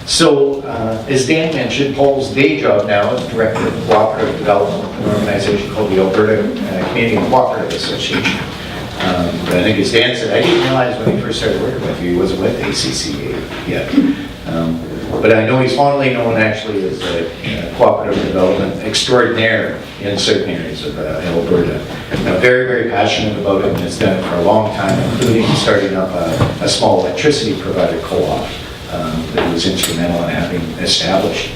So, as Dan mentioned, Paul's day job now is Director of Cooperative Development of an organization called the Alberta Canadian Cooperative Association. But I think as Dan said, I didn't realize when he first started working with you, he wasn't with ACCA yet. But I know he's fondly known actually as a cooperative development extraordinaire in certain areas of Alberta. Very, very passionate about it and has done it for a long time, including starting up a small electricity provider co-op that was instrumental in having established.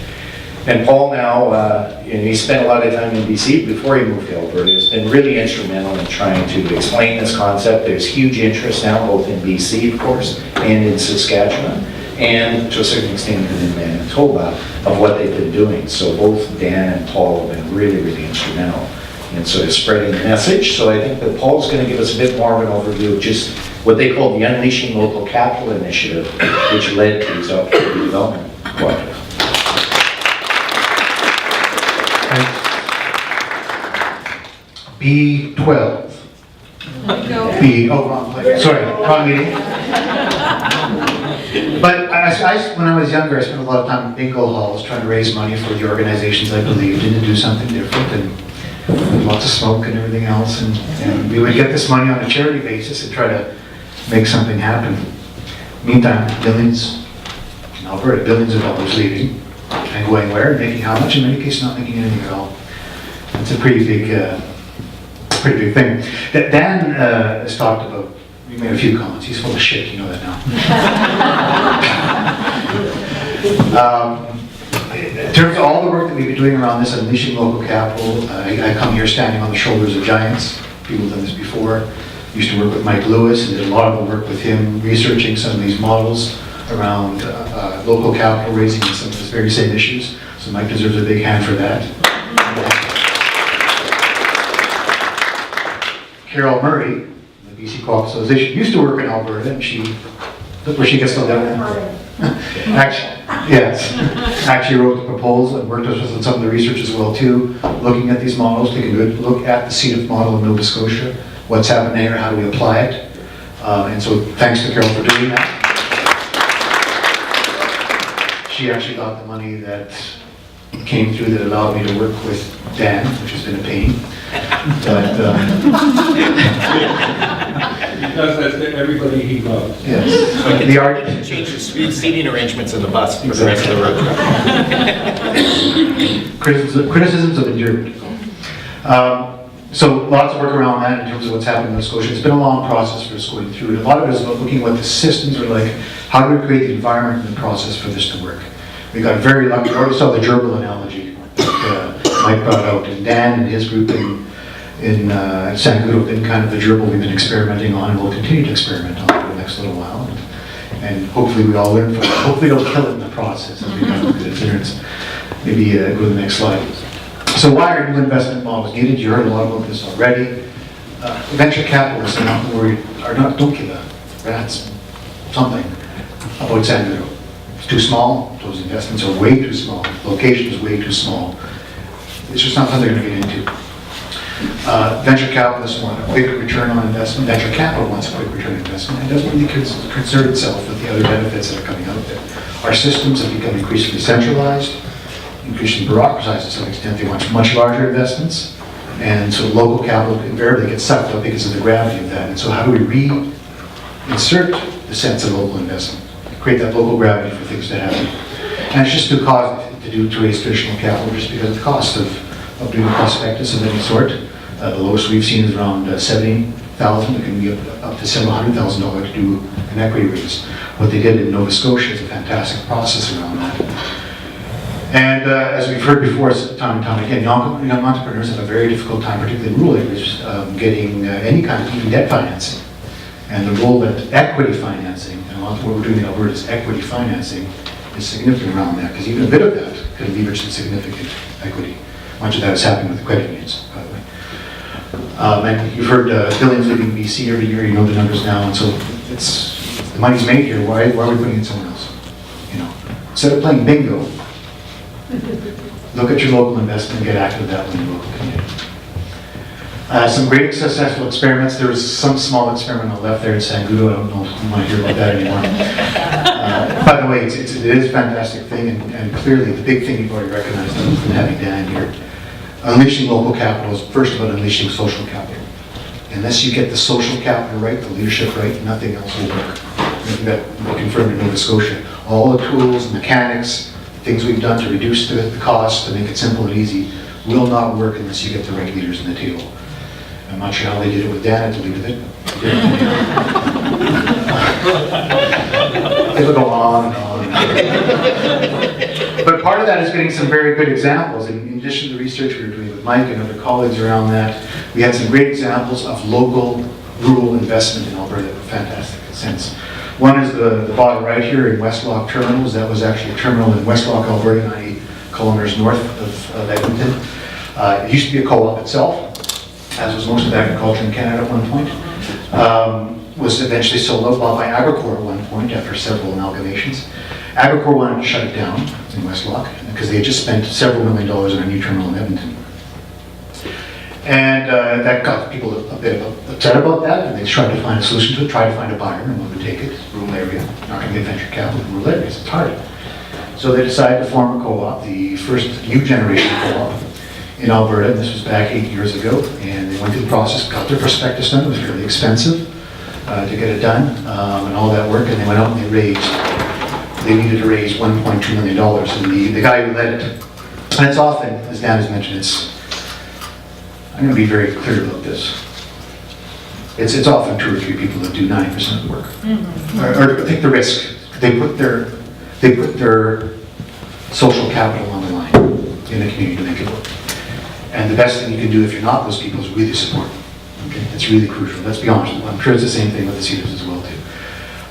And Paul now, he spent a lot of time in BC before he moved to Alberta, has been really instrumental in trying to explain this concept. There's huge interest now, both in BC, of course, and in Saskatchewan, and to a certain extent in Manitoba, of what they've been doing. So both Dan and Paul have been really, really instrumental in sort of spreading the message. So I think that Paul's going to give us a bit more of an overview of just what they call the Unleashing Local Capital Initiative, which led to these opportunity development cooperative. B12. B, oh, wrong place. Sorry, wrong meeting. But when I was younger, I spent a lot of time in bingo halls trying to raise money for the organizations I believed in to do something different, and lots of smoke and everything else. And we would get this money on a charity basis and try to make something happen. Meantime, billions, in Alberta, billions of dollars leaving and going where, and making how much, in many cases not making anything at all. It's a pretty big thing. That Dan has talked about. We made a few comments. He's full of shit, you know that now. In terms of all the work that we've been doing around this, unleashing local capital, I come here standing on the shoulders of giants. People have done this before. Used to work with Mike Lewis and did a lot of the work with him, researching some of these models around local capital raising and some of those very same issues. So Mike deserves a big hand for that. Carol Murray, the BC Co-op Association, used to work in Alberta, and look where she gets to live. Actually wrote the proposal and worked with us on some of the research as well too, looking at these models, taking a good look at the CEDAF model in Nova Scotia, what's happening there, how do we apply it. And so thanks to Carol for doing that. She actually got the money that came through that allowed me to work with Dan, which has been a pain. But because that's everybody he loves. Yes. So the art change the seating arrangements in the bus for the rest of the road. Criticisms of endured. So lots of work around that in terms of what's happening in Nova Scotia. It's been a long process for us going through it. A lot of it is about looking at what the systems are like. How do we create the environment and the process for this to work? We got very lucky. We already saw the gerbil analogy that Mike brought out, and Dan and his group in Sangudo have been kind of the gerbil we've been experimenting on, and we'll continue to experiment on for the next little while. And hopefully we all learn from it. Hopefully don't kill it in the process as we go through the experience. Maybe go to the next slide. So why are new investment models needed? You heard a lot about this already. Venture capitalists are not worried, don't give a rat's something about Sangudo. It's too small. Those investments are way too small. The location is way too small. It's just not something they're going to get into. Venture capitalists want a quick return on investment. Venture capital wants a quick return on investment. It doesn't really concern itself with the other benefits that are coming out there. Our systems have become increasingly centralized, increasingly bureaucratized to some extent. They want much larger investments. And so local capital invariably gets sucked up because of the gravity of that. And so how do we reinsert the sense of local investment? Create that local gravity for things to happen. And it's just too costly to raise traditional capital just because of the cost of doing a prospectus of any sort. The lowest we've seen is around $70,000. It can be up to several $100,000 to do an equity raise. What they did in Nova Scotia is a fantastic process around that. And as we've heard before, time and time again, young entrepreneurs have a very difficult time, particularly in rural areas, getting any kind of even debt financing. And the role that equity financing, and a lot of what we're doing in Alberta is equity financing, is significant around that, because even a bit of that could leverage some significant equity. Much of that is happening with the credit unions, by the way. And you've heard billions leaving BC every year, you know the numbers now, and so it's the money's made here, why are we putting it somewhere else? You know, instead of playing bingo, look at your local investment and get active that in your local community. Some great successful experiments. There was some small experiment on the left there in Sangudo. I don't know if you want to hear about that anymore. By the way, it is a fantastic thing, and clearly the big thing you've already recognized from having Dan here. Unleashing local capital is first about unleashing social capital. Unless you get the social capital right, the leadership right, nothing else will work. That will confirm in Nova Scotia. All the tools, mechanics, things we've done to reduce the cost, to make it simple and easy, will not work unless you get the right leaders in the table. I'm not sure how they did it with Dan to lead with it. It'll go on and on. But part of that is getting some very good examples. In addition to the research we were doing with Mike and other colleagues around that, we had some great examples of local rural investment in Alberta that were fantastic in a sense. One is the bottom right here in Westlock Terminals. That was actually a terminal in Westlock, Alberta, 90 kilometers north of Edmonton. It used to be a co-op itself, as was most of agriculture in Canada at one point. Was eventually sold out by Agricor at one point after several amalgamations. Agricor wanted to shut it down in Westlock because they had just spent several $1 million on a new terminal in Edmonton. And that got people a bit upset about that, and they tried to find a solution to it, tried to find a buyer, and one would take it. Rural area, not going to get venture capital in rural areas, it's hard. So they decided to form a co-op, the first new generation co-op in Alberta, and this was back 8 years ago, and they went through the process, got their prospectus done. It was fairly expensive to get it done, and all that work, and they went out and they needed to raise $1.2 million, and the guy who led it, and it's often, as Dan has mentioned, I'm going to be very clear about this. It's often 2 or 3 people that do 90% of the work, or take the risk. They put their social capital on the line in the community to make it work. And the best thing you can do if you're not those people is really support them. Okay? It's really crucial. Let's be honest. I'm sure it's the same thing with the Cedars as well too.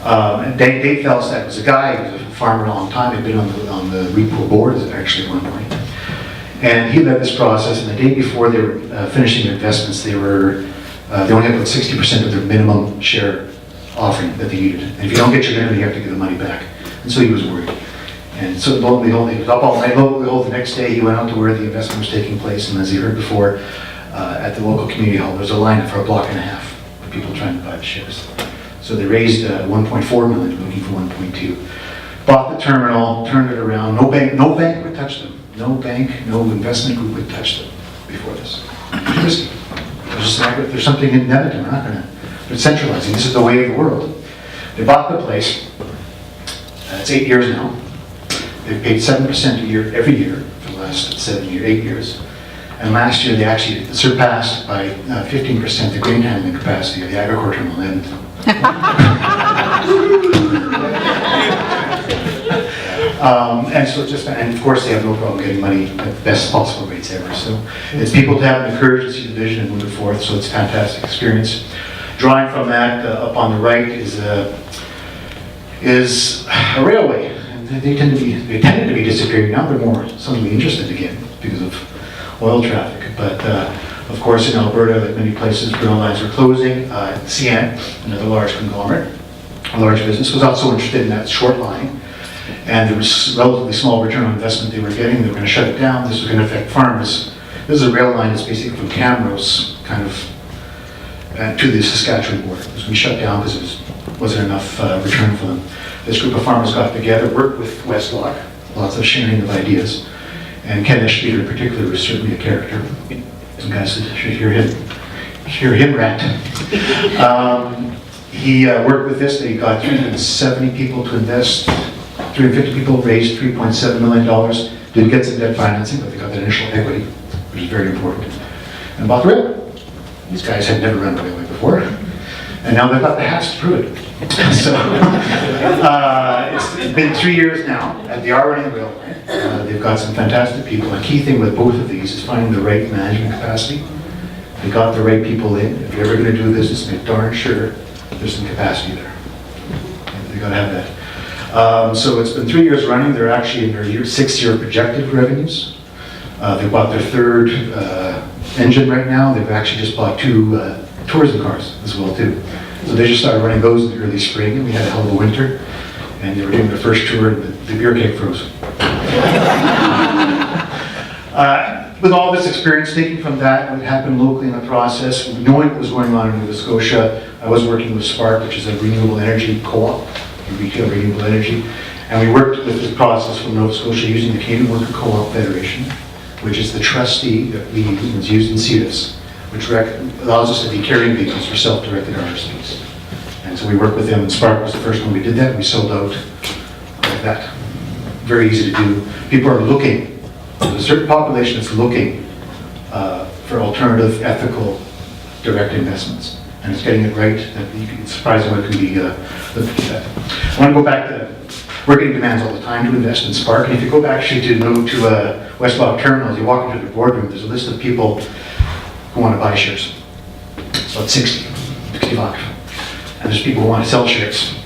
And Dave Felstad was a guy who was a farmer a long time. He'd been on the Repo board actually at one point. And he led this process, and the day before they were finishing their investments, they only had about 60% of their minimum share offering that they needed. And if you don't get your minimum, you have to give the money back. And so he was worried. And so lo and behold, he was up all night. Lo and behold, the next day he went out to where the investment was taking place, and as you heard before, at the local community hall, there was a line for a block and a half of people trying to buy the shares. So they raised 1.4 million, looking for 1.2. Bought the terminal, turned it around. No bank would touch them. No bank, no investment group would touch them before this. It's risky. There's something in Edmonton. We're not going to. They're centralizing. This is the way of the world. They bought the place. It's 8 years now. They've paid 7% a year every year for the last 8 years. And last year they actually surpassed by 15% the grain handling capacity of the Agricor terminal in Edmonton. And so and of course they have no problem getting money at the best possible rates ever. So it's people to have the courage to see the vision and move it forth. So it's a fantastic experience. Drawing from that, up on the right is a railway. And they tended to be disappearing now. They're more suddenly interested again because of oil traffic. But of course in Alberta, like many places, rail lines are closing. CN, another large conglomerate, a large business, was also interested in that short line. And there was relatively small return on investment they were getting. They were going to shut it down. This was going to affect farmers. This is a rail line that's basically from Camrose kind of to the Saskatchewan border. It was going to be shut down because it wasn't enough return for them. This group of farmers got together, worked with Westlock, lots of sharing of ideas. And Ken Eschlieder in particular was certainly a character. Some guys should hear him rant. He worked with this. They got 370 people to invest. 350 people raised $3.7 million. Didn't get some debt financing, but they got that initial equity, which is very important. And bought the railway. These guys had never run a railway before. And now they've got the hats to prove it. So it's been 3 years now, and they are running the railway. They've got some fantastic people. A key thing with both of these is finding the right management capacity. They got the right people in. If you're ever going to do business, make darn sure there's some capacity there. They got to have that. So it's been 3 years running. They're actually in their 6th year projected revenues. They bought their 3rd engine right now. They've actually just bought 2 tourism cars as well too. So they just started running those in the early spring, and we had a hell of a winter. And they were doing their first tour, and the beer cake froze. With all this experience, taking from that, what happened locally in the process, knowing what was going on in Nova Scotia, I was working with Spark, which is a renewable energy co-op, retail renewable energy, And we worked with this process from Nova Scotia using the Canadian Worker Co-op Federation, which is the trustee that we use in CEDIS, which allows us to be carrying vehicles for self-directed RSPs. And so we worked with them, and Spark was the first one we did that. We sold out like that. Very easy to do. People are looking, there's a certain population that's looking for alternative, ethical, direct investments. And it's getting it right. It's surprising what it can be looked at. I want to go back to, we're getting demands all the time to invest in Spark. And if you go back actually to West Lock Terminals, you walk into the boardroom, there's a list of people who want to buy shares. So it's 65. And there's people who want to sell shares.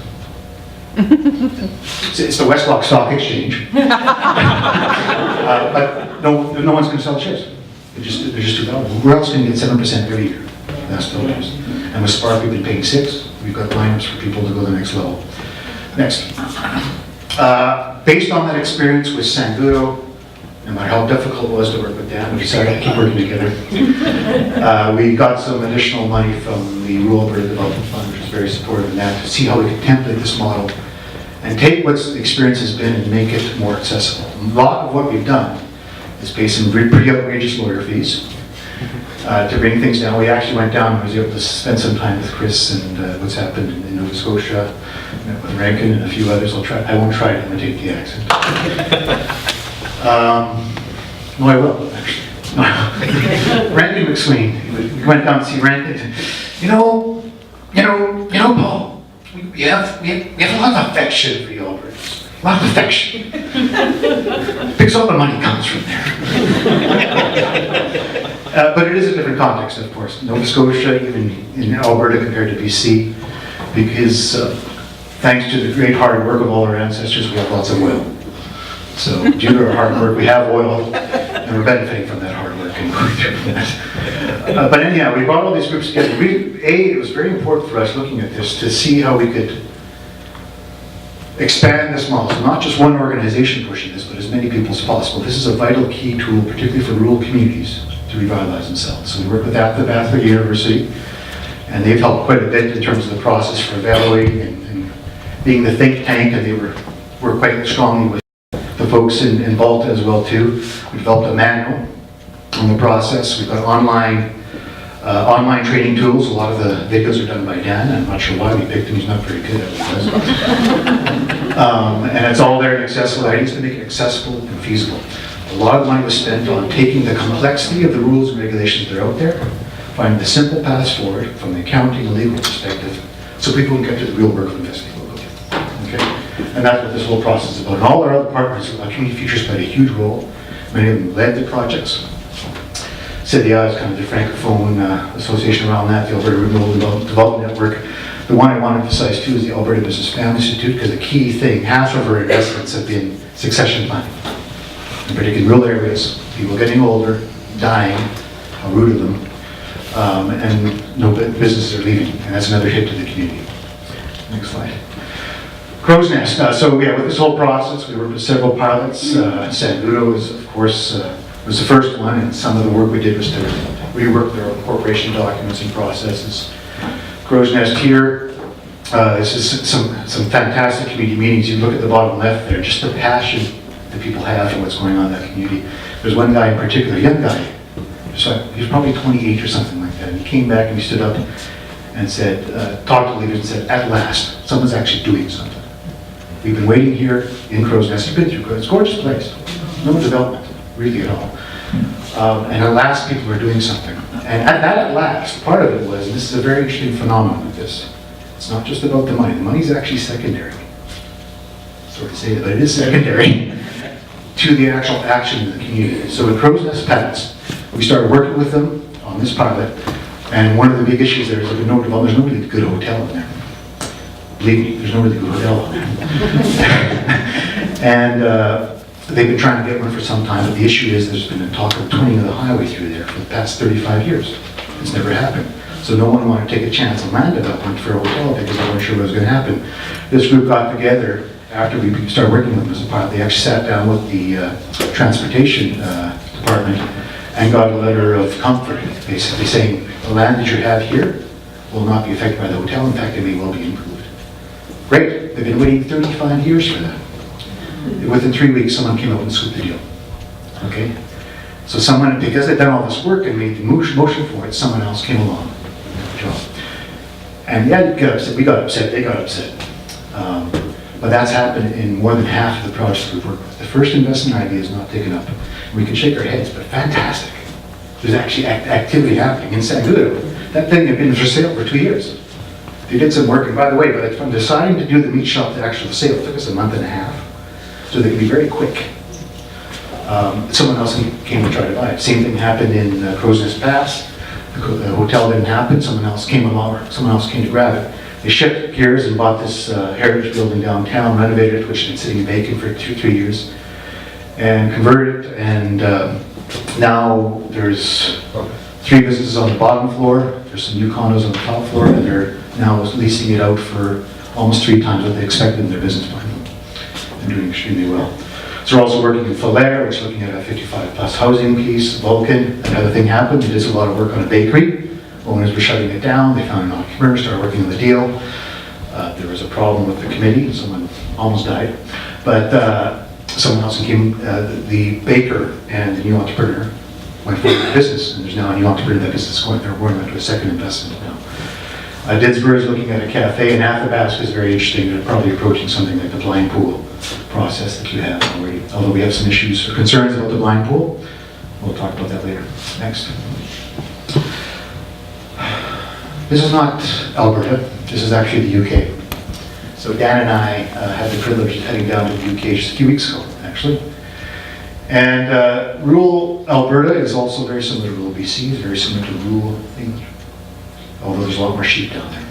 It's the West Lock Stock Exchange. But no one's going to sell the shares. They're just too valuable. We're else going to get 7% every year. That's the news. And with Spark, we've been paying 6. We've got lineups for people to go to the next level. Next. Based on that experience with Sangudo, no matter how difficult it was to work with Dan, we decided to keep working together. We got some additional money from the Rural Alberta Development Fund, which is very supportive of that, to see how we could template this model and take what the experience has been and make it more accessible. A lot of what we've done is pay some pretty outrageous lawyer fees to bring things down. We actually went down and was able to spend some time with Chris and what's happened in Nova Scotia, with Rankin and a few others. I won't try to imitate the accent. No, I will, actually. Rankin McSween. We went down to see Rankin. You know, Paul, we have a lot of affection for the Albertans. A lot of affection. Because all the money comes from there. But it is a different context, of course. Nova Scotia, even in Alberta compared to BC, because thanks to the great hard work of all our ancestors, we have lots of oil. So due to our hard work, we have oil, and we're benefiting from that hard work and going through that. But anyhow, we brought all these groups together. It was very important for us looking at this to see how we could expand this model. So not just one organization pushing this, but as many people as possible. This is a vital key tool, particularly for rural communities, to revitalize themselves. So we work with Athabasca University, and they've helped quite a bit in terms of the process for evaluating and being the think tank, and they work quite strongly with the folks in Volta as well too. We developed a manual on the process. We've got online training tools. A lot of the videos are done by Dan. I'm not sure why we picked him. He's not very good at it. And it's all there and accessible. I need to make it accessible and feasible. A lot of money was spent on taking the complexity of the rules and regulations that are out there, finding the simple paths forward from the accounting and legal perspective, so people can get to the real work of investing. Okay? And that's what this whole process is about. And all our other partners, Community Futures played a huge role. Many of them led the projects. CDA is kind of the Francophone association around that, the Alberta Rural Development Network. The one I want to emphasize too is the Alberta Business Family Institute, because the key thing, half of our investments have been succession planning. In particular, rural areas, people getting older, dying, a root of them, and no businesses are leaving, and that's another hit to the community. Next slide. Crow's Nest. So yeah, with this whole process, we worked with several pilots. Sangudo is, of course, was the first one, and some of the work we did was to rework their corporation documents and processes. Crow's Nest here. This is some fantastic community meetings. You look at the bottom left there, just the passion that people have for what's going on in that community. There's one guy in particular, a young guy. So he was probably 28 or something like that. And he came back and he stood up and said, talked to leaders and said, at last, someone's actually doing something. We've been waiting here in Crow's Nest. You've been through Crow's Nest. It's a gorgeous place. No development, really at all. And at last, people are doing something. And at last, part of it was, and this is a very interesting phenomenon with this, it's not just about the money. The money's actually secondary. Sorry to say it, but it is secondary to the actual action in the community. So when Crow's Nest passed, we started working with them on this pilot, and one of the big issues there is there's no really good hotel in there. Believe me, there's no really good hotel in there. And they've been trying to get one for some time, but the issue is there's been a talk of twinning of the highway through there for the past 35 years. It's never happened. So no one wanted to take a chance on land development for a hotel because they weren't sure what was going to happen. This group got together after we started working with them as a pilot. They actually sat down with the transportation department and got a letter of comfort, basically saying the land that you have here will not be affected by the hotel. In fact, it may well be improved. Great. They've been waiting 35 years for that. Within 3 weeks, someone came up and scooped the deal. Okay? So someone, because they'd done all this work and made the motion for it, someone else came along. Job. And yeah, you got upset, we got upset, they got upset. But that's happened in more than half of the projects we've worked with. The first investment idea is not taken up. We can shake our heads, but fantastic. There's actually activity happening in San Luis. That thing had been for sale for 2 years. They did some work, and by the way, but from deciding to do the meat shop to actual sale, it took us a month and a half. So they could be very quick. Someone else came to try to buy it. Same thing happened in Crow's Nest Pass. The hotel didn't happen, someone else came along, someone else came to grab it. They shifted gears and bought this heritage building downtown, renovated it, which had been sitting vacant for 2-3 years, and converted it, and now there's 3 businesses on the bottom floor, there's some new condos on the top floor, and they're now leasing it out for almost 3 times what they expected in their business plan. They're doing extremely well. So we're also working in Falaire, which is looking at a 55-plus housing piece. Vulcan, another thing happened. They did a lot of work on a bakery. Owners were shutting it down. They found an entrepreneur, started working on the deal. There was a problem with the committee. Someone almost died. But someone else came, the baker and the new entrepreneur went for the business. And there's now a new entrepreneur in that business going. They're going into a second investment now. Didsbury is looking at a cafe, and Athabasca is very interesting. They're probably approaching something like the blind pool process that you have already. Although we have some issues or concerns about the blind pool. We'll talk about that later. Next. This is not Alberta. This is actually the UK. So Dan and I had the privilege of heading down to the UK just a few weeks ago, actually. And rural Alberta is also very similar to rural BC. It's very similar to rural England. Although there's a lot more sheep down there.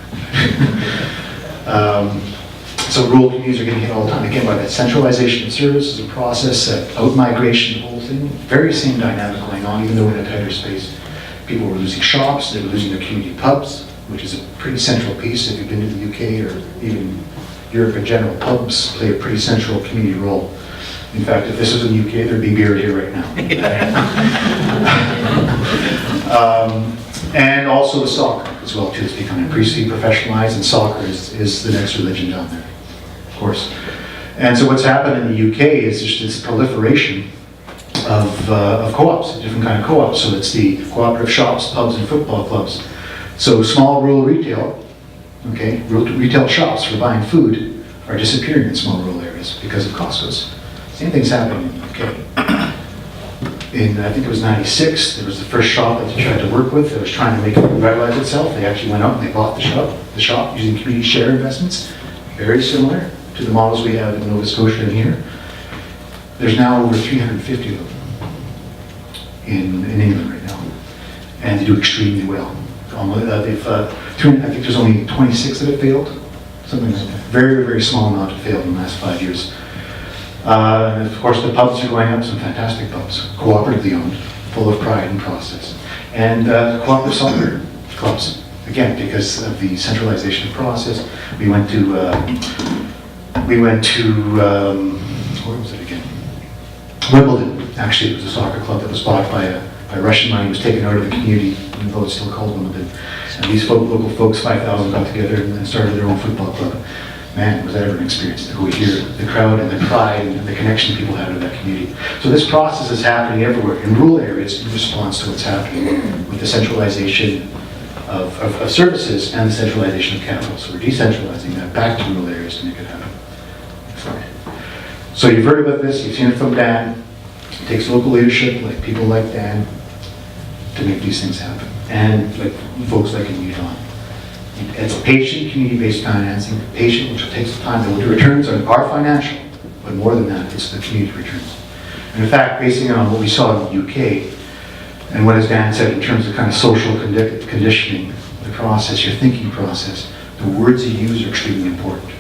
So rural communities are getting hit all the time, again, by that centralization of services and process, that out-migration, the whole thing. Very same dynamic going on, even though in a tighter space. People were losing shops, they were losing their community pubs, which is a pretty central piece. If you've been to the UK or even Europe in general, pubs play a pretty central community role. In fact, if this was in the UK, there'd be beer here right now. And also the soccer as well, too. It's becoming increasingly professionalized, and soccer is the next religion down there, of course. And so what's happened in the UK is just this proliferation of co-ops, different kind of co-ops. So it's the cooperative shops, pubs, and football clubs. So small rural retail, okay, retail shops for buying food are disappearing in small rural areas because of Costco's. Same thing's happening in the UK. In, I think it was 96, there was the first shop that they tried to work with that was trying to make it revitalize itself. They actually went out and they bought the shop using community share investments, very similar to the models we have in Nova Scotia and here. There's now over 350 of them in England right now, and they do extremely well. I think there's only 26 that have failed, something like that. Very, very small amount have failed in the last 5 years. And of course the pubs are going up, some fantastic pubs, cooperatively owned, full of pride and process. And cooperative soccer clubs, again, because of the centralization of process. We went to where was it again? Wimbledon. Actually, it was a soccer club that was bought by Russian money, was taken out of the community, even though it's still called Wimbledon. And these local folks, 5,000, got together and started their own football club. Man, was that ever an experience to go hear the crowd and the pride and the connection people had with that community. So this process is happening everywhere in rural areas in response to what's happening with the centralization of services and the centralization of capital. So we're decentralizing that back to rural areas to make it happen. Sorry. So you've heard about this, you've seen it from Dan. It takes local leadership, like people like Dan, to make these things happen. And like folks like in Utah. It's patient, community-based financing, patient, which takes time. The returns are financial, but more than that, it's the community returns. And in fact, basing on what we saw in the UK, and what as Dan said in terms of kind of social conditioning, the process, your thinking process, the words you use are extremely important.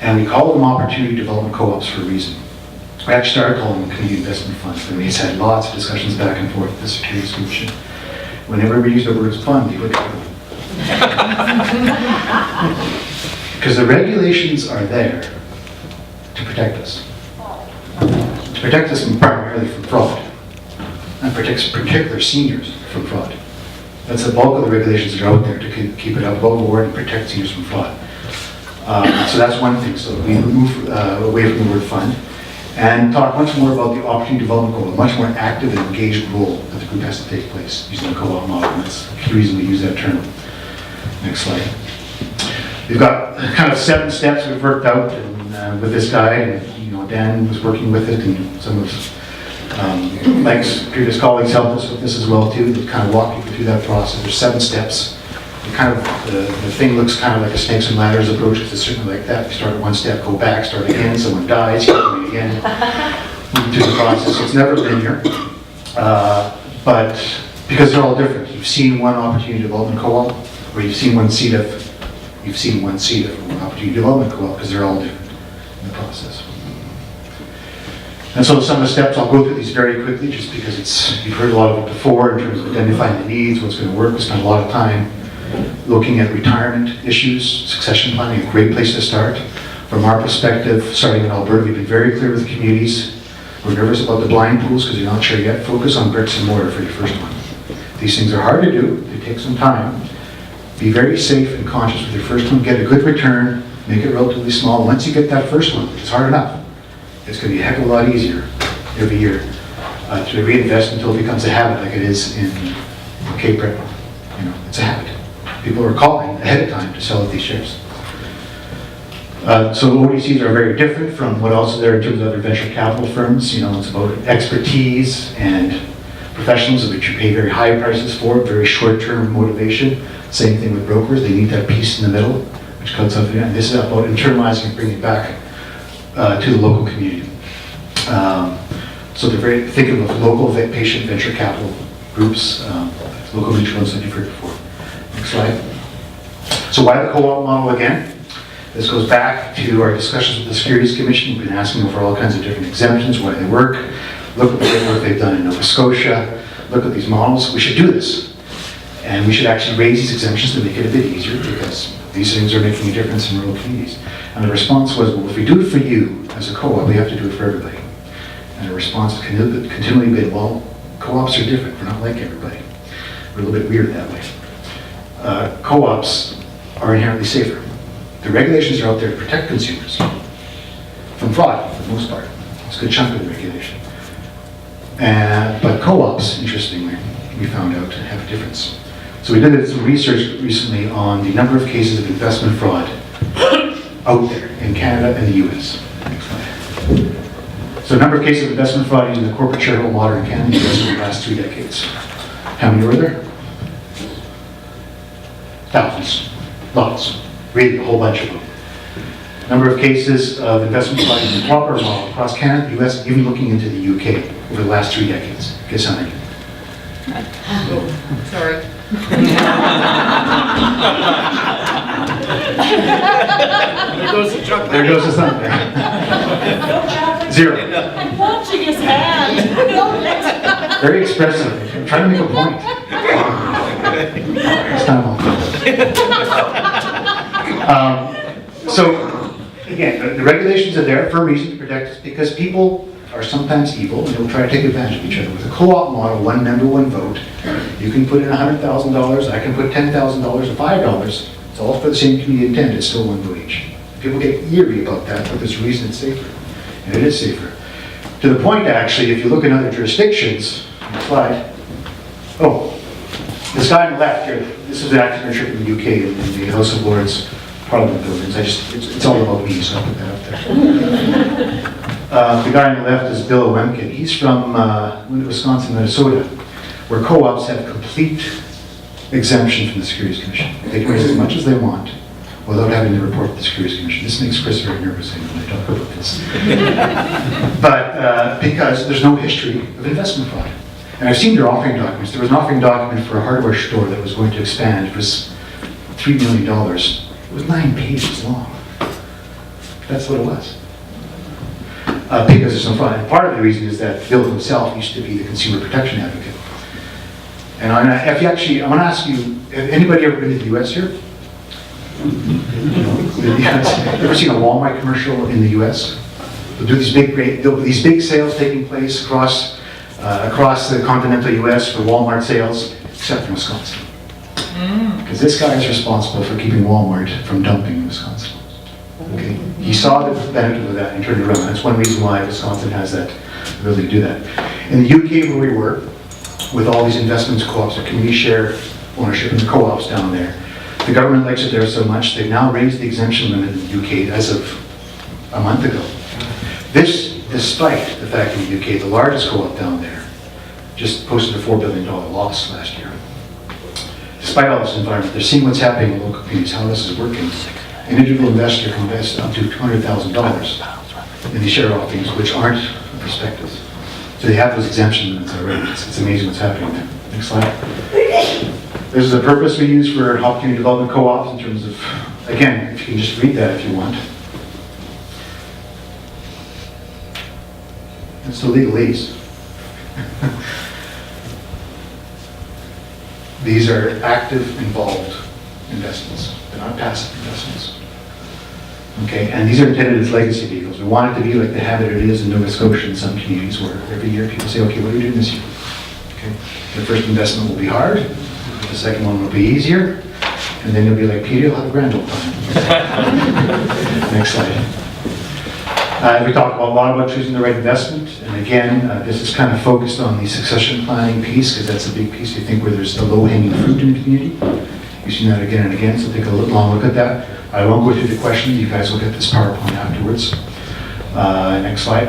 And we call them opportunity development co-ops for a reason. We actually started calling them community investment funds, and we've had lots of discussions back and forth with the Securities Commission. Whenever we use the words fund, people get trouble. Because the regulations are there to protect us. To protect us primarily from fraud. And protects particular seniors from fraud. That's the bulk of the regulations that are out there to keep it above board and protect seniors from fraud. So that's one thing. So we move away from the word fund and talk much more about the opportunity development goal, a much more active and engaged role that the group has to take place using the co-op model. And that's the reason we use that term. Next slide. We've got kind of 7 steps we've worked out and, with this guide, and Dan was working with it, and some of Mike's previous colleagues helped us with this as well too, to kind of walk people through that process. There's 7 steps. The thing looks kind of like a snakes and ladders approach, because it's certainly like that. You start at 1 step, go back, start again, someone dies, you do it again, move through the process. So it's never linear, but because they're all different. You've seen one opportunity development co-op, or you've seen one CDF, from an opportunity development co-op, because they're all different in the process. And so some of the steps, I'll go through these very quickly, just because you've heard a lot of it before in terms of identifying the needs, what's going to work. We spend a lot of time looking at retirement issues, succession planning, a great place to start. From our perspective, starting in Alberta, we've been very clear with the communities. We're nervous about the blind pools because you're not sure yet. Focus on bricks and mortar for your first one. These things are hard to do, they take some time. Be very safe and conscious with your first one. Get a good return, make it relatively small. Once you get that first one, it's hard enough. It's going to be a heck of a lot easier every year to reinvest until it becomes a habit, like it is in Cape Breton. It's a habit. People are calling ahead of time to sell at these shares. So ODCs are very different from what else is there in terms of other venture capital firms. It's about expertise and professionals which you pay very high prices for, very short-term motivation. Same thing with brokers. They need that piece in the middle, which comes up. And this is about internalizing and bringing it back to the local community. So they're think of local patient venture capital groups, local mutual funds that you've heard before. Next slide. So why the co-op model again? This goes back to our discussions with the Securities Commission. We've been asking them for all kinds of different exemptions, why they work. Look at the great work they've done in Nova Scotia. Look at these models. We should do this. And we should actually raise these exemptions to make it a bit easier, because these things are making a difference in rural communities. And the response was, well, if we do it for you as a co-op, we have to do it for everybody. And the response has continually been, well, co-ops are different. We're not like everybody. We're a little bit weird that way. Co-ops are inherently safer. The regulations are out there to protect consumers from fraud, for the most part. It's a good chunk of the regulation. But co-ops, interestingly, we found out have a difference. So we did some research recently on the number of cases of investment fraud out there in Canada and the US. Next slide. So the number of cases of investment fraud using the corporate shareholder model in Canada and the US in the last 3 decades. How many were there? Thousands. Lots. Really, a whole bunch of them. Number of cases of investment fraud using the proper model across Canada, the US, even looking into the UK over the last 3 decades. Guess how many? Sorry. There goes the chocolate. There goes the thunder. 0. I'm watching his hand. Very expressive. I'm trying to make a point. It's time off. So, again, the regulations are there for a reason to protect us, because people are sometimes evil and they'll try to take advantage of each other. With a co-op model, 1 member, 1 vote, you can put in $100,000, I can put $10,000 or $5. It's all for the same community intent, it's still 1 vote each. People get eerie about that, but there's a reason it's safer. And it is safer. To the point, actually, if you look in other jurisdictions, next slide. Oh, this guy on the left here, this is an active trip in the UK, in the House of Lords Parliament buildings. It's all about me, so I'll put that up there. The guy on the left is Bill Wemkin. He's from Wisconsin, Minnesota, where co-ops have complete exemption from the Securities Commission. They can raise as much as they want without having to report to the Securities Commission. This makes Chris very nervous when I talk about this. But because there's no history of investment fraud. And I've seen their offering documents. There was an offering document for a hardware store that was going to expand. It was $3 million. It was 9 pages long. That's what it was. Because there's no fraud. And part of the reason is that Bill himself used to be the consumer protection advocate. And I want to ask you, have anybody ever been to the US here? Ever seen a Walmart commercial in the US? They'll do these big sales taking place across the continental US for Walmart sales, except in Wisconsin. Because this guy is responsible for keeping Walmart from dumping in Wisconsin. Okay, he saw the benefit of that and turned it around. That's one reason why Wisconsin has that ability to do that. In the UK where we were, with all these investments co-ops or community share ownership in the co-ops down there, the government likes it there so much, they've now raised the exemption limit in the UK as of a month ago. This, despite the fact in the UK, the largest co-op down there just posted a $4 billion loss last year. Despite all this environment, they're seeing what's happening in local communities, how this is working. An individual investor can invest up to $200,000 in these share offerings, which aren't prospectus. So they have those exemption limits already. It's amazing what's happening there. Next slide. This is the purpose we use for opportunity development co-ops in terms of, again, if you can just read that if you want. It's the legalese. These are active, involved investments. They're not passive investments. Okay, and these are intended as legacy vehicles. We want it to be like the habit it is in Nova Scotia in some communities where every year people say, okay, what are we doing this year? Okay, the first investment will be hard, the second one will be easier, and then you'll be like, Peter, you'll have a grand old time. Next slide. We talked a lot about choosing the right investment, and again, this is kind of focused on the succession planning piece, because that's a big piece, I think, where there's the low-hanging fruit in the community. You've seen that again and again, so take a long look at that. I won't go through the questions, you guys will get this PowerPoint afterwards. Next slide.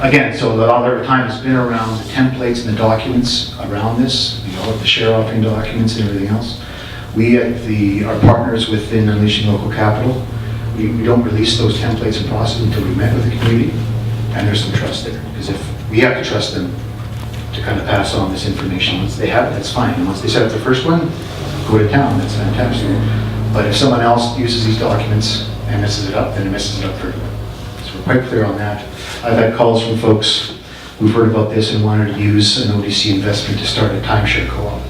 Again, so a lot of our time has been around the templates and the documents around this, all of the share offering documents and everything else. We at our partners within Unleashing Local Capital, we don't release those templates and processes until we met with the community, and there's some trust there, because if we have to trust them to kind of pass on this information. Once they have it, that's fine, and once they set up the first one, go to town, that's fantastic. But if someone else uses these documents and messes it up, then it messes it up for everyone. So we're quite clear on that. I've had calls from folks who've heard about this and wanted to use an ODC investment to start a timeshare co-op.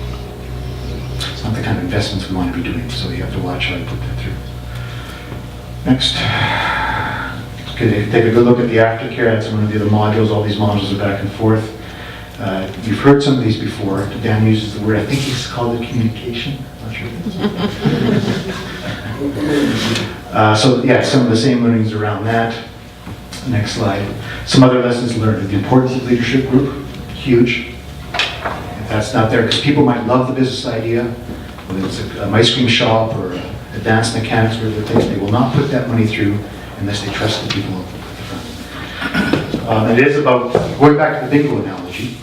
It's not the kind of investments we want to be doing, so you have to watch how I put that through. Next. Okay, take a good look at the aftercare. That's one of the other modules. All these modules are back and forth. You've heard some of these before. Dan uses the word, I think he's called it communication. Not sure. So yeah, some of the same learnings around that. Next slide. Some other lessons learned. The importance of leadership group, huge. If that's not there, because people might love the business idea, whether it's an ice cream shop or advanced mechanics, whatever things, they will not put that money through unless they trust the people at the front. It is about, going back to the bingo analogy,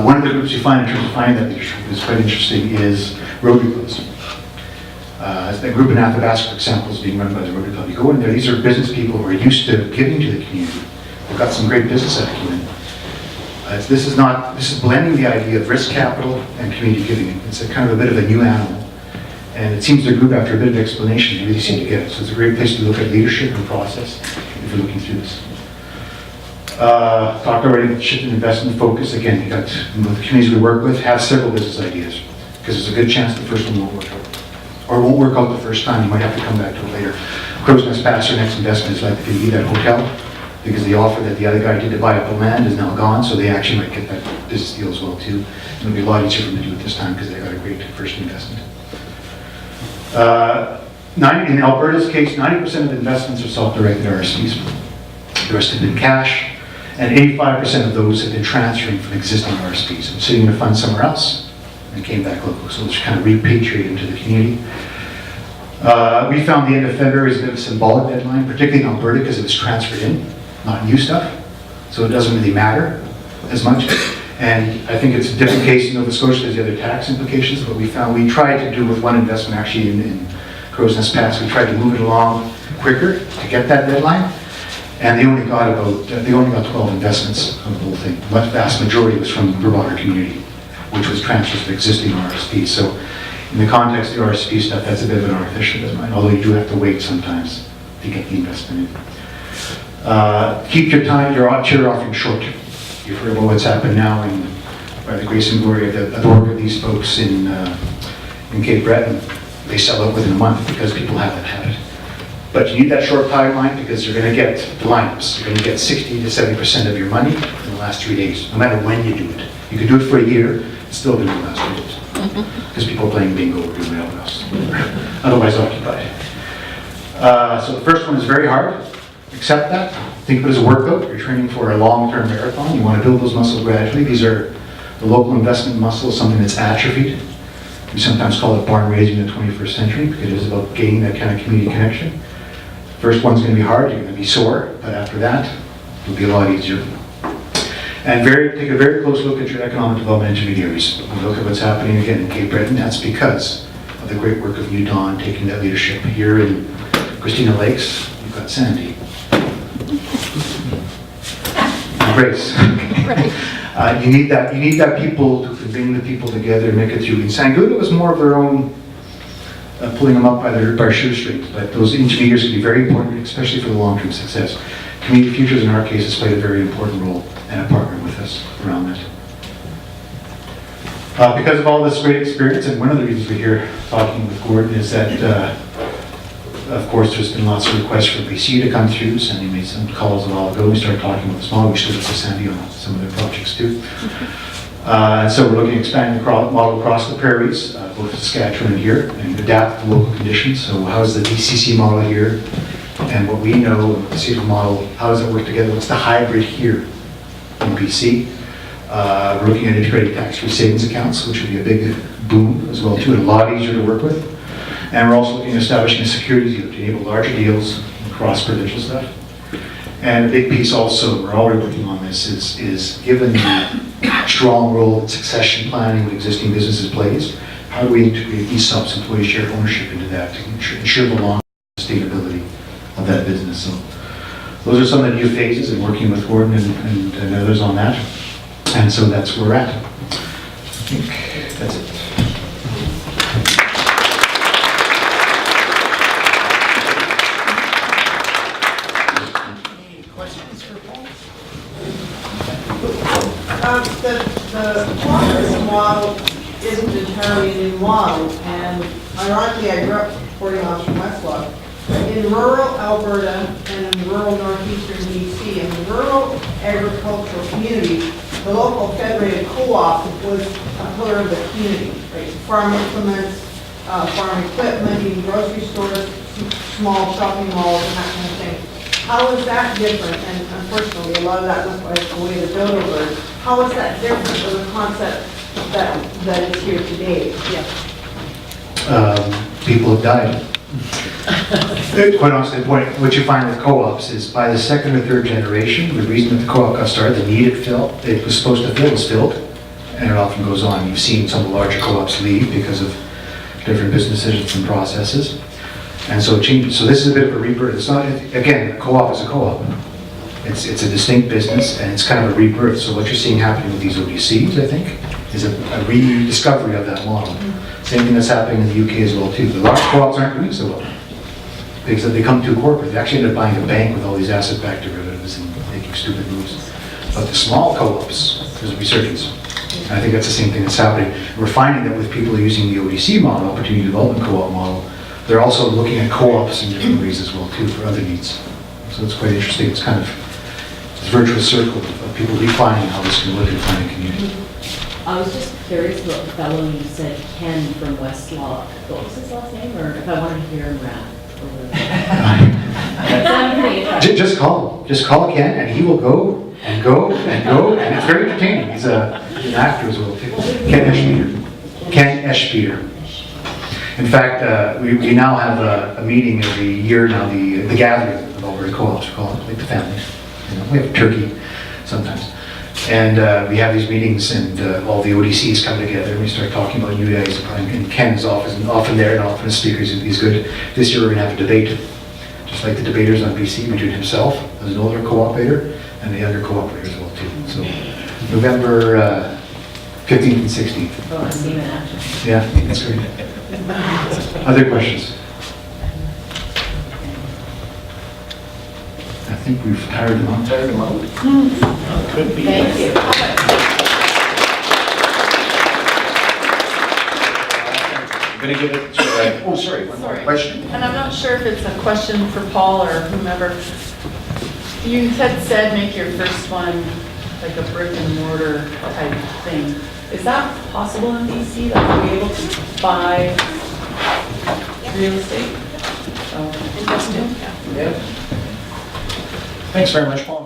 one of the groups you find in terms of finding that leadership is quite interesting is Rotary Clubs. That group in Athabasca, for example, is being run by the Rotary Club. You go in there, these are business people who are used to giving to the community. They've got some great business acumen. This is blending the idea of risk capital and community giving. It's a kind of a bit of a new animal. And it seems the group, after a bit of explanation, they really seem to get it. So it's a great place to look at leadership and process if you're looking through this. Talked already about shift in investment focus. Again, you got the communities we work with have several business ideas, because there's a good chance the first one won't work out. Or won't work out the first time. You might have to come back to it later. Crow's Nest Pass, our next investment is likely to be that hotel, because the offer that the other guy did to buy up the land is now gone, so they actually might get that business deal as well too. It'll be a lot easier for them to do it this time because they got a great first investment. In Alberta's case, 90% of investments are self-directed RSPs. The rest have been cash, and 85% of those have been transferring from existing RSPs. So sitting in a fund somewhere else and came back local. So it's kind of repatriated into the community. We found the end of February is a bit of a symbolic deadline, particularly in Alberta, because it was transferred in, not new stuff. So it doesn't really matter as much. And I think it's a different case in Nova Scotia because the other tax implications, but we tried to do with one investment actually in Crow's Nest Pass, we tried to move it along quicker to get that deadline. And they only got 12 investments of the whole thing. The vast majority was from the broader community, which was transfers of existing RSPs. So in the context of the RSP stuff, that's a bit of an artificial deadline, although you do have to wait sometimes to get the investment in. Keep your share offering short. You've heard about what's happened now by the grace and glory of the work of these folks in Cape Breton. They sell out within a month because people have that habit. But you need that short timeline because you're going to get the lineups. You're going to get 60 to 70% of your money in the last 3 days, no matter when you do it. You could do it for a year, it's still going to be the last 3 days. Because people are playing bingo or doing whatever else. Otherwise occupied. So the first one is very hard. Accept that. Think of it as a workout. You're training for a long-term marathon. You want to build those muscles gradually. These are the local investment muscles, something that's atrophied. We sometimes call it barn raising in the 21st century because it is about gaining that kind of community connection. First one's going to be hard. You're going to be sore, but after that, it'll be a lot easier. And take a very close look at your economic development intermediaries. Look at what's happening again in Cape Breton. That's because of the great work of you, Don, taking that leadership. Here in Christina Lakes, you've got Sandy. Grace. You need that people to bring the people together and make it through. In Sangoon, it was more of their own pulling them up by their shoestrings. But those intermediaries can be very important, especially for the long-term success. Community Futures, in our case, has played a very important role and a partner with us around that. Because of all this great experience, and one of the reasons we're here talking with Gordon is that, of course, there's been lots of requests for BC to come through. Sandy made some calls a while ago. We started talking about small. We stood up with Sandy on some of their projects too. So we're looking to expand the model across the prairies, both Saskatchewan and here, and adapt to local conditions. So how's the DCC model here? And what we know, the CEDAW model, how does it work together? What's the hybrid here in BC? We're looking at integrated tax-free savings accounts, which would be a big boom as well too, and a lot easier to work with. And we're also looking at establishing a security deal to enable larger deals and cross-provincial stuff. And a big piece also, we're already working on this, is given the strong role that succession planning with existing businesses plays, how do we integrate ESOPs, employee share ownership into that to ensure the long sustainability of that business. So those are some of the new phases and working with Gordon and others on that. And so that's where we're at. I think that's it. Any questions for Paul? The cooperative model isn't entirely a new model, and ironically, I grew up 40 miles from Westlock. In rural Alberta and in rural northeastern BC, in rural agricultural communities, the local federated co-op was a pillar of the community, right? Farm implements, farm equipment, even grocery stores, small shopping malls, and that kind of thing. How is that different? And unfortunately, a lot of that was like the way the dodo bird. How is that different from the concept that is here today? People have died. Quite honestly, what you find with co-ops is by the second or third generation, the reason that the co-op got started, the need it was supposed to fill was filled, and it often goes on. You've seen some of the larger co-ops leave because of different business decisions and processes, and so it changes. So this is a bit of a rebirth. It's not, again, a co-op is a co-op. It's a distinct business, and it's kind of a rebirth. So what you're seeing happening with these ODCs, I think, is a rediscovery of that model. Same thing that's happening in the UK as well too. The large co-ops aren't doing so well because they become too corporate. They actually end up buying a bank with all these asset-backed derivatives and making stupid moves. But the small co-ops, there's a resurgence. And I think that's the same thing that's happening. We're finding that with people using the ODC model, Opportunity Development Co-op model, they're also looking at co-ops in different ways as well too for other needs. So it's quite interesting. It's kind of this virtuous circle of people refining how this can work in finding community. I was just curious about the fellow you said, Ken from Westlock. What was his last name? Or if I wanted to hear him rap. Just call him. Just call Ken and he will go and go and go. And it's very entertaining. He's an actor as well too. Ken Eschpeter. Ken Eschpeter. In fact, we now have a meeting every year now, the gathering of Alberta co-ops, we call it, like the families. You know, we have turkey sometimes. And we have these meetings and all the ODCs come together and we start talking about new ideas. And Ken is often there and often as speakers. He's good. This year we're going to have a debate, just like the debaters on BC, between himself as an older co-operator and the younger co-operator as well too. So November 15th and 16th. Oh, I see him in action. Yeah, that's great. Other questions? I think we've tired them out. Tired them out. Could be. Thank you. I'm going to give it to, oh, sorry, one more question. And I'm not sure if it's a question for Paul or whomever. You had said make your first one like a brick and mortar type thing. Is that possible in BC, that we'll be able to buy real estate? Oh. Thanks very much, Paul.